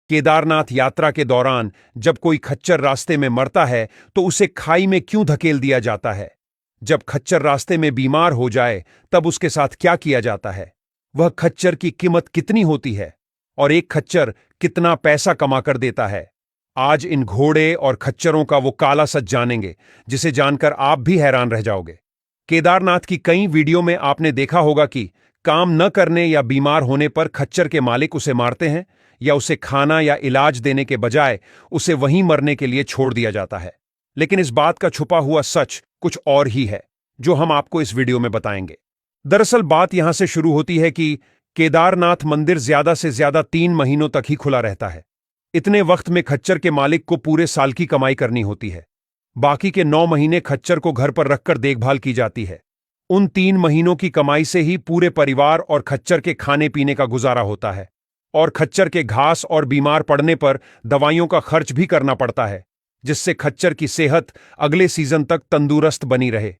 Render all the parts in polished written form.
केदारनाथ यात्रा के दौरान जब कोई खच्चर रास्ते में मरता है तो उसे खाई में क्यों धकेल दिया जाता है? जब खच्चर रास्ते में बीमार हो जाए तब उसके साथ क्या किया जाता है? वह खच्चर की कीमत कितनी होती है और एक खच्चर कितना पैसा कमा कर देता है? आज इन घोड़े और खच्चरों का वो काला सच जानेंगे जिसे जानकर आप भी हैरान रह जाओगे। केदारनाथ की कई वीडियो में आपने देखा होगा कि काम न करने या बीमार होने पर खच्चर के मालिक उसे मारते हैं या उसे खाना या इलाज देने के बजाय उसे वहीं मरने के लिए छोड़ दिया जाता है। लेकिन इस बात का छुपा हुआ सच कुछ और ही है जो हम आपको इस वीडियो में बताएंगे। दरअसल बात यहां से शुरू होती है कि केदारनाथ मंदिर ज्यादा से ज्यादा 3 महीनों तक ही खुला रहता है। इतने वक्त में खच्चर के मालिक को पूरे साल की कमाई करनी होती है। बाकी के 9 महीने खच्चर को घर पर रखकर देखभाल की जाती है। उन 3 महीनों की कमाई से ही पूरे परिवार और खच्चर के खाने पीने का गुजारा होता है। और खच्चर के घास और बीमार पड़ने पर दवाइयों का खर्च भी करना पड़ता है, जिससे खच्चर की सेहत अगले सीजन तक तंदुरुस्त बनी रहे।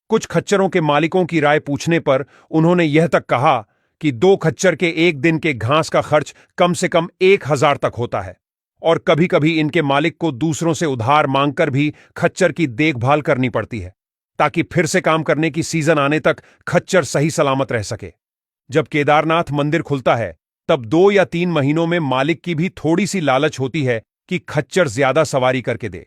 कुछ खच्चरों के मालिकों की राय पूछने पर उन्होंने यह तक कहा कि 2 खच्चर के एक दिन के घास का खर्च कम से कम 1000 तक होता है और कभी कभी इनके मालिक को दूसरों से उधार मांगकर भी खच्चर की देखभाल करनी पड़ती है ताकि फिर से काम करने की सीजन आने तक खच्चर सही सलामत रह सके। जब केदारनाथ मंदिर खुलता है तब 2 या 3 महीनों में मालिक की भी थोड़ी सी लालच होती है कि खच्चर ज्यादा सवारी करके दे।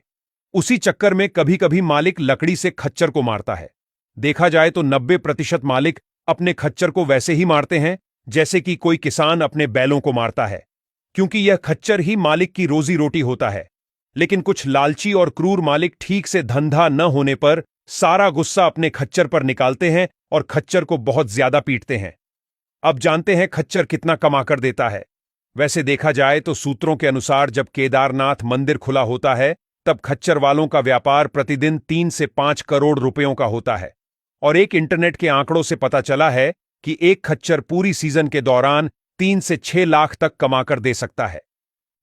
उसी चक्कर में कभी कभी मालिक लकड़ी से खच्चर को मारता है। देखा जाए तो 90% मालिक अपने खच्चर को वैसे ही मारते हैं जैसे कि कोई किसान अपने बैलों को मारता है, क्योंकि यह खच्चर ही मालिक की रोजी रोटी होता है। लेकिन कुछ लालची और क्रूर मालिक ठीक से धंधा न होने पर सारा गुस्सा अपने खच्चर पर निकालते हैं और खच्चर को बहुत ज्यादा पीटते हैं। अब जानते हैं खच्चर कितना कमा कर देता है। वैसे देखा जाए तो सूत्रों के अनुसार जब केदारनाथ मंदिर खुला होता है तब खच्चर वालों का व्यापार प्रतिदिन 3 से 5 करोड़ रुपयों का होता है। और एक इंटरनेट के आंकड़ों से पता चला है कि एक खच्चर पूरी सीजन के दौरान 3 से 6 लाख तक कमाकर दे सकता है।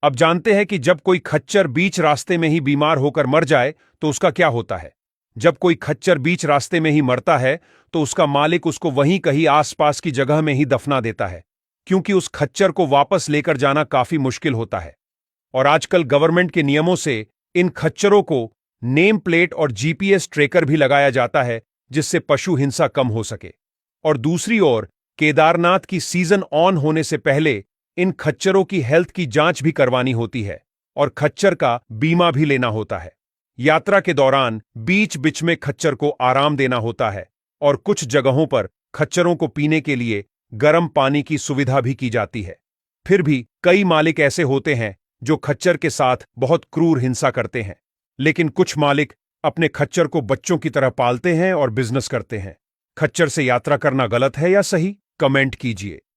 अब जानते हैं कि जब कोई खच्चर बीच रास्ते में ही बीमार होकर मर जाए तो उसका क्या होता है। जब कोई खच्चर बीच रास्ते में ही मरता है तो उसका मालिक उसको वहीं कहीं आसपास की जगह में ही दफना देता है, क्योंकि उस खच्चर को वापस लेकर जाना काफी मुश्किल होता है। और आजकल गवर्नमेंट के नियमों से इन खच्चरों को नेम प्लेट और जीपीएस ट्रैकर भी लगाया जाता है जिससे पशु हिंसा कम हो सके। और दूसरी ओर केदारनाथ की सीजन ऑन होने से पहले इन खच्चरों की हेल्थ की जांच भी करवानी होती है और खच्चर का बीमा भी लेना होता है। यात्रा के दौरान बीच बीच में खच्चर को आराम देना होता है और कुछ जगहों पर खच्चरों को पीने के लिए गर्म पानी की सुविधा भी की जाती है। फिर भी कई मालिक ऐसे होते हैं जो खच्चर के साथ बहुत क्रूर हिंसा करते हैं। लेकिन कुछ मालिक अपने खच्चर को बच्चों की तरह पालते हैं और बिजनेस करते हैं। खच्चर से यात्रा करना गलत है या सही? कमेंट कीजिए।